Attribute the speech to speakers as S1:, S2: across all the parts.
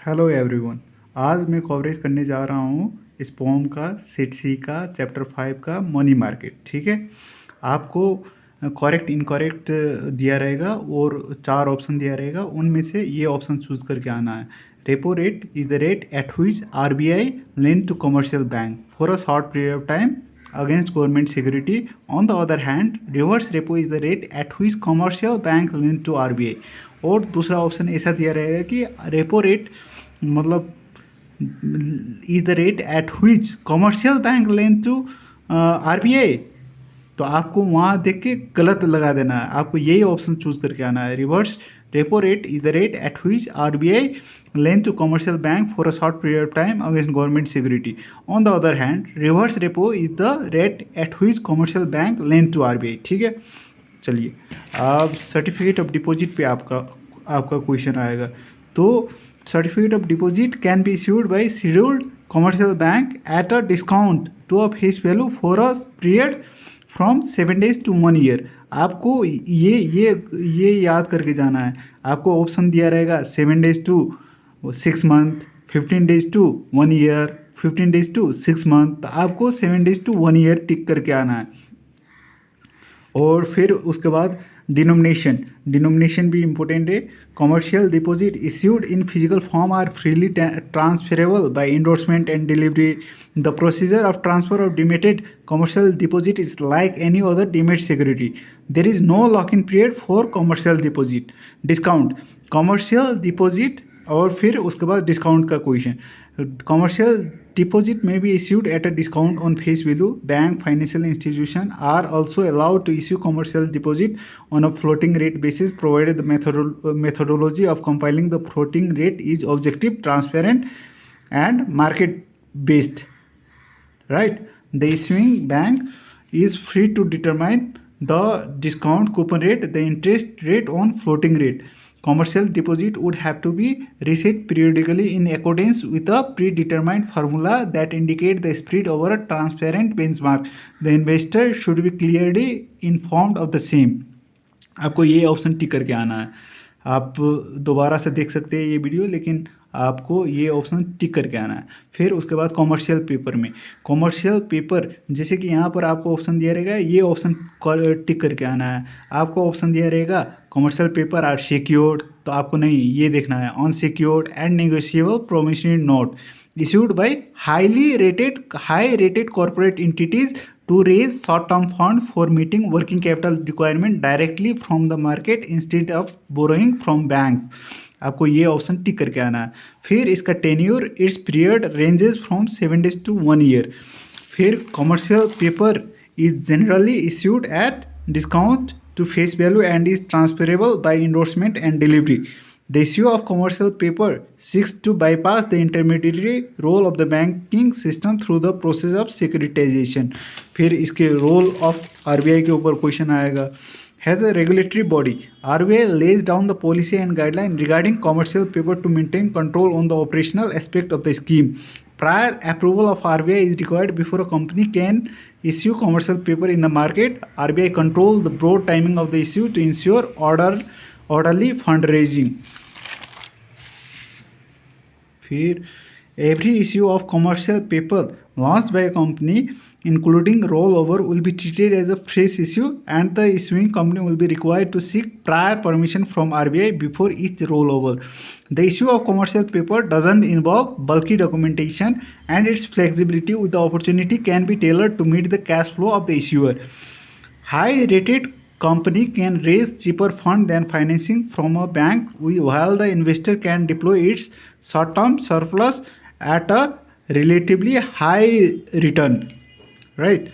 S1: Hello everyone. आज मैं coverage करने जा रहा हूँ इस पोम का सेट सी का चैप्टर 5 का मनी मार्केट। ठीक है, आपको करेक्ट इनकरेक्ट दिया रहेगा और 4 ऑप्शन दिया रहेगा, उनमें से ये ऑप्शन चूज करके आना है। Repo rate is the rate at which RBI lend to commercial bank for a short period of time against government security. On the other hand, reverse repo is the rate at which commercial bank lend to RBI. और दूसरा option ऐसा दिया रहेगा कि repo rate मतलब is the rate at which commercial bank lend to RBI. तो आपको वहाँ देख के गलत लगा देना है, आपको यही ऑप्शन चूज करके आना है। Reverse repo rate is the rate at which RBI lend to commercial bank for a short period of time against government security. On the other hand, reverse repo is the rate at which commercial bank lend to RBI. ठीक है, चलिए अब certificate of deposit पे आपका question आएगा। तो certificate of deposit can be issued by scheduled commercial bank at a discount to a face value for a period from 7 days to 1 year। आपको ये याद करके जाना है। आपको ऑप्शन दिया रहेगा 7 days to 6 month, 15 days to 1 year, 15 days to 6 month। तो आपको 7 days to 1 year टिक करके आना है। और फिर उसके बाद डिनोमिनेशन भी इम्पोर्टेंट है। Commercial deposit issued in physical form are freely transferable by endorsement and delivery. The procedure of transfer of demated commercial deposit is like any other demat security. There is no lock in period for commercial deposit. Discount commercial deposit और फिर उसके बाद discount का question. Commercial deposit may be issued at a discount on face value. Bank, financial institution are also allowed to issue commercial deposit on a floating rate basis, provided the methodology of compiling the floating rate is objective, transparent, and market based. Right? The issuing bank is free to determine the discount coupon rate, the interest rate on floating rate. Commercial deposit would have to be reset periodically in accordance with a predetermined formula that indicate the spread over a transparent benchmark. The investor should be clearly informed of the same. आपको ये option tick करके आना है। आप दोबारा से देख सकते हैं ये वीडियो, लेकिन आपको ये ऑप्शन टिक करके आना है। फिर उसके बाद कॉमर्शियल पेपर में कॉमर्शियल पेपर जैसे कि यहाँ पर आपको ऑप्शन दिया रहेगा, ये ऑप्शन टिक करके आना है। आपको ऑप्शन दिया रहेगा कॉमर्शियल पेपर आर सिक्योर्ड, तो आपको नहीं ये देखना है unsecured and negotiable promissory note issued by high rated corporate entities to raise short term fund for meeting working capital requirement directly from the market instead of borrowing from banks। आपको ये option tick करके आना है। फिर इसका tenure it's period ranges from 7 days to 1 year। फिर commercial paper is generally issued at discount to face value and is transferable by endorsement and delivery। The issue of commercial paper seeks to bypass the intermediary role of the banking system through the process of securitization। फिर इसके role of RBI के ऊपर question आएगा। Has a regulatory body, RBI lays down the policy and guideline regarding commercial paper to maintain control on the operational aspect of the scheme। Prior approval of RBI is required before a company can issue commercial paper in the market। RBI controls the broad timing of the issue to ensure orderly fundraising। फिर every issue of commercial paper launched by a company including rollover will be treated as a fresh issue and the issuing company will be required to seek prior permission from RBI before each rollover। The issue of commercial paper doesn't involve bulky documentation and its flexibility with the opportunity can be tailored to meet the cash flow of the issuer। High rated company can raise cheaper fund than financing from a bank while the investor can deploy its short term surplus at a relatively high return। Right?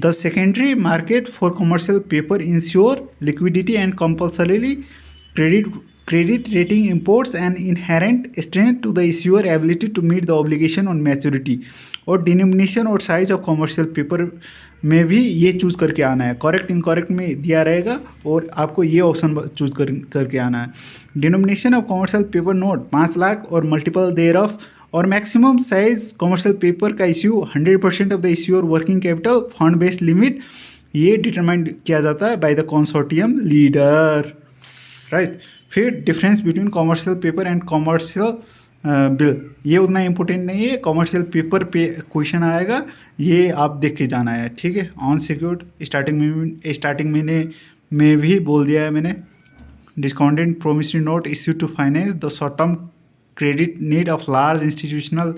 S1: The secondary market for commercial paper ensure liquidity and compulsorily credit rating imports an inherent strength to the issuer ability to meet the obligation on maturity। और denomination और size of commercial paper में भी ये choose करके आना है। Correct incorrect में दिया रहेगा और आपको ये ऑप्शन चूज करके आना है। Denomination of commercial paper note 5 lakh और मल्टीपल देयर ऑफ और मैक्सिमम साइज कमर्शियल पेपर का issue 100% of the issuer working capital fund based limit ये डिटरमाइन किया जाता है by the consortium leader. Right? फिर difference between commercial paper and commercial bill, ये उतना इम्पोर्टेंट नहीं है, कॉमर्शियल पेपर पे क्वेश्चन आएगा, ये आप देख के जाना है, ठीक है। अनसिक्योर्ड स्टार्टिंग में भी बोल दिया है मैंने। Discounted promissory note issued to finance the short-term credit need of large institutional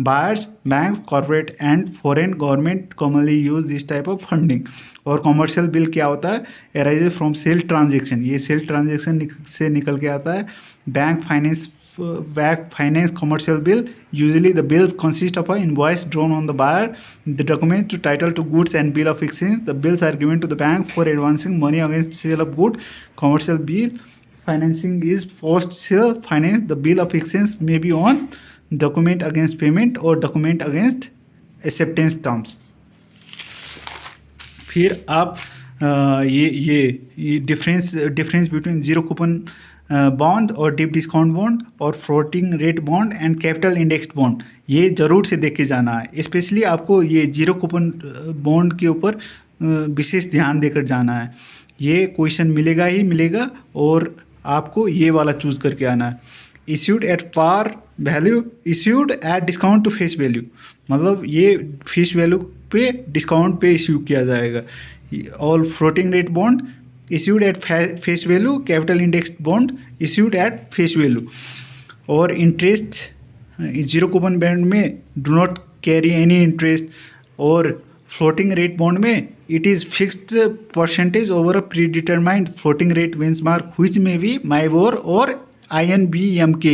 S1: buyers, banks, corporate and foreign government commonly use this type of funding। और कॉमर्शियल बिल क्या होता है? arises from sale transaction, ये sale transaction से निकल के आता है। bank finance commercial bill, usually the bills consist of an invoice drawn on the buyer, the document to title to goods and bill of exchange. The bills are given to the bank for advancing money against sale of good. Commercial bill financing is post sale finance. The bill of exchange may be on document against payment or document against acceptance terms। फिर आप ये difference between zero coupon bond और deep discount bond और floating rate bond and capital indexed bond, ये ज़रूर से देख के जाना है। स्पेशली आपको ये जीरो कूपन बॉन्ड के ऊपर विशेष ध्यान देकर जाना है। ये क्वेश्चन मिलेगा ही मिलेगा और आपको ये वाला चूज़ करके आना है। Issued at par value, issued at discount to face value, मतलब ये फेस वैल्यू पे डिस्काउंट पे इश्यू किया जाएगा। और floating rate bond issued at face value, capital indexed bond issued at face value। और इंटरेस्ट जीरो कूपन बॉन्ड में do not carry any interest, और फ्लोटिंग रेट बॉन्ड में it is fixed percentage over a pre determined floating rate benchmark which में भी MIBOR और INBMK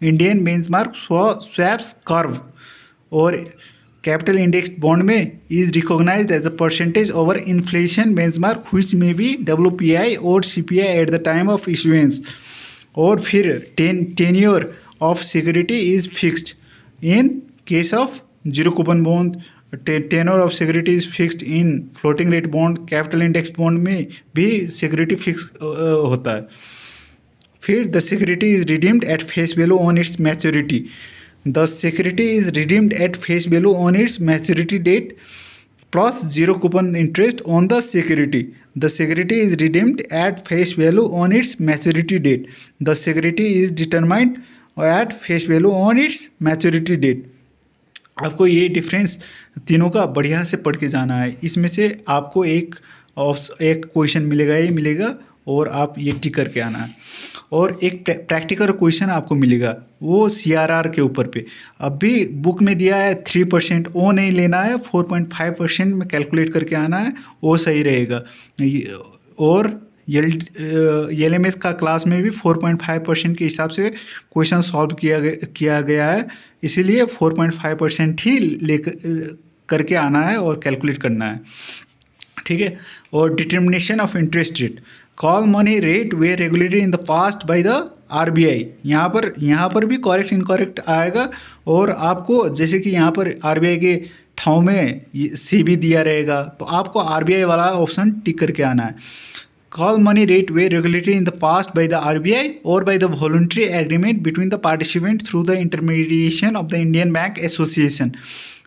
S1: Indian benchmark swaps curve. और capital indexed bond में is recognized as a percentage over inflation benchmark which में भी WPI और CPI at the time of issuance. और फिर tenure of security is fixed in case of zero coupon bond, tenure of security is fixed in floating rate bond, capital indexed bond में भी security fix होता है। फिर the security is redeemed at face value on it's maturity, the security is redeemed at face value on its maturity date plus zero coupon interest on the security. The security is redeemed at face value on its maturity date. The security is determined at face value on its maturity date। आपको ये difference तीनों का बढ़िया से पढ़ के जाना है। इसमें से आपको एक क्वेश्चन मिलेगा ही मिलेगा और आप ये टिक करके आना है। और एक प्रैक्टिकल क्वेश्चन आपको मिलेगा वो CRR के ऊपर पे। अभी बुक में दिया है 3%, वो नहीं लेना है, 4.5% में कैलकुलेट करके आना है, वो सही रहेगा। और LMS का क्लास में भी 4.5% के हिसाब से क्वेश्चन सॉल्व किया गया है, इसीलिए 4.5% ही ले करके आना है और कैलकुलेट करना है, ठीक है। और determination of interest rate, call money rate way regulated in the passed by the RBI। यहाँ पर भी करेक्ट इनकरेक्ट आएगा। और आपको जैसे कि यहाँ पर RBI के ठाव में CB दिया रहेगा, तो आपको RBI वाला ऑप्शन टिक करके आना है। Call money rate way regulated in the passed by the RBI और by the voluntary agreement between the participant through the intermediation of the Indian bank association.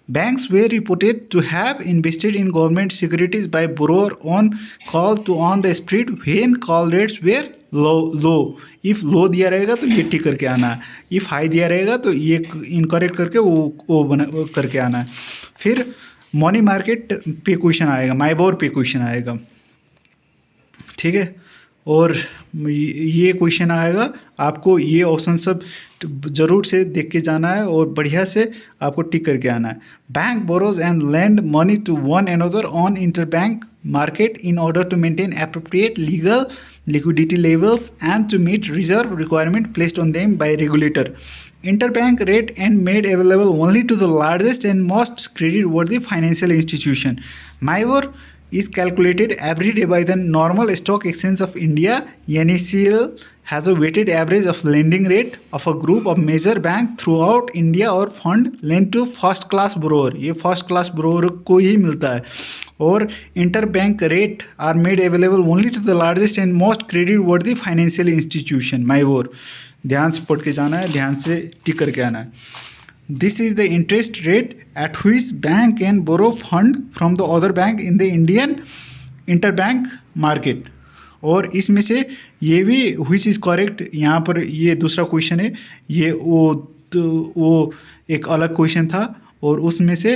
S1: Banks were reported to have invested in government securities by borrower on call to earn the spread when call rates were low। if low दिया रहेगा तो ये टिक करके आना है, if high दिया रहेगा तो ये इनकरेक्ट करके वो करके आना है। फिर मनी मार्केट पे क्वेश्चन आएगा, माइबोर पे क्वेश्चन आएगा, ठीक है। और ये क्वेश्चन आएगा, आपको ये ऑप्शन सब ज़रूर से देख के जाना है और बढ़िया से आपको टिक करके आना है। Bank borrows and lend money to one another on interbank market in order to maintain appropriate legal liquidity levels and to meet reserve requirement placed on them by regulator। Interbank rate and made available only to the largest and most credit-worthy financial institution। MIBOR is calculated every day by the normal stock exchange of India। NSCL has a weighted average of lending rate of a group of major bank throughout India or fund lent to first class borrower। ये first class borrower को ही मिलता है। और interbank rate are made available only to the largest and most credit worthy financial institution। MIBOR ध्यान से पढ़ के जाना है, ध्यान से टिक करके आना है। This is the interest rate at which bank can borrow fund from the other bank in the Indian interbank market। और इसमें से ये भी which is correct, यहाँ पर ये दूसरा क्वेश्चन है, ये वो तो वो एक अलग क्वेश्चन था और उसमें से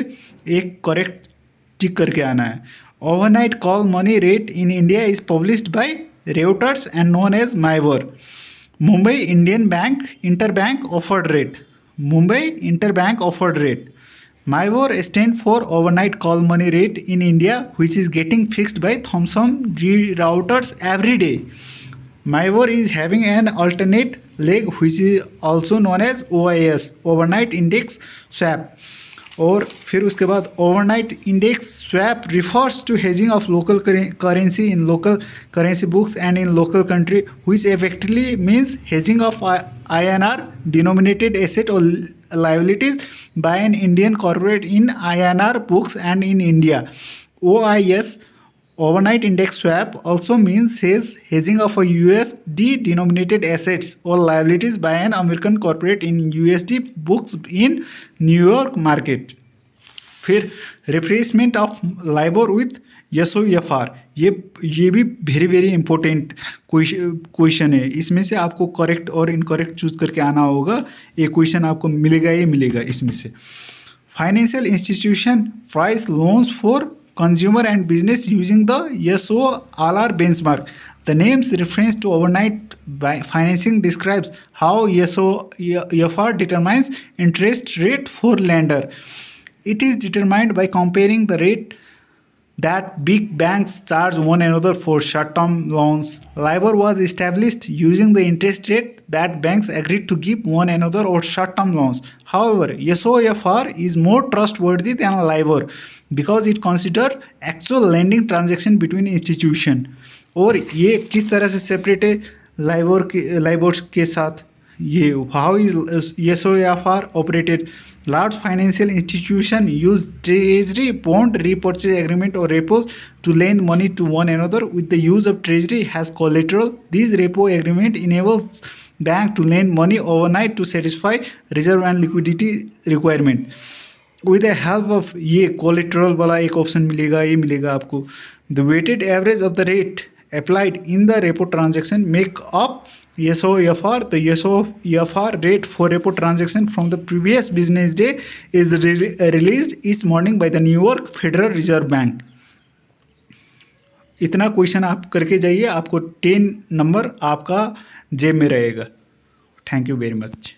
S1: एक करेक्ट टिक करके आना है। Overnight call money rate in India is published by Reuters and known as MIBOR. Mumbai Indian bank interbank offered rate, Mumbai interbank offered rate. MIBOR stand for overnight call money rate in India, which is getting fixed by Thomson routers every day. MIBOR is having an alternate leg, which is also known as OIS, overnight index swap. और फिर उसके बाद overnight index swap refers to hedging of local currency in local currency books and in local country, which effectively means hedging of INR denominated asset or liabilities by an Indian corporate in INR books and in India. OIS, overnight index swap, also means hedging of a USD denominated assets or liabilities by an American corporate in USD books in New York market. फिर replacement of LIBOR with SOFR, ये भी very very important question है। इसमें से आपको correct और incorrect choose करके आना होगा। ये क्वेश्चन आपको मिलेगा ही मिलेगा इसमें से। Financial institution price loans for consumer and business using the SOLR benchmark. The name's reference to overnight financing describes how SOFR determines interest rate for lender. It is determined by comparing the rate that big banks charge one another for short-term loans. LIBOR was established using the interest rate that banks agreed to give one another on short-term loans. However, SOFR is more trustworthy than LIBOR because it considers actual lending transaction between institutions. और ये किस तरह से separate है LIBOR के साथ, ये how is SOFR operated. Large financial institutions use treasury bond repurchase agreement or repos to lend money to one another with the use of treasury as collateral. These repo agreement enables bank to lend money overnight to satisfy reserve and liquidity requirement. With the help of ये collateral वाला एक option मिलेगा, ये मिलेगा आपको। The weighted average of the rate applied in the repo transaction make up SOFR. The SOFR rate for repo transaction from the previous business day is released each morning by the New York Federal Reserve Bank. इतना question आप करके जाइए, आपको 10 number आपका जेब में रहेगा। Thank you very much.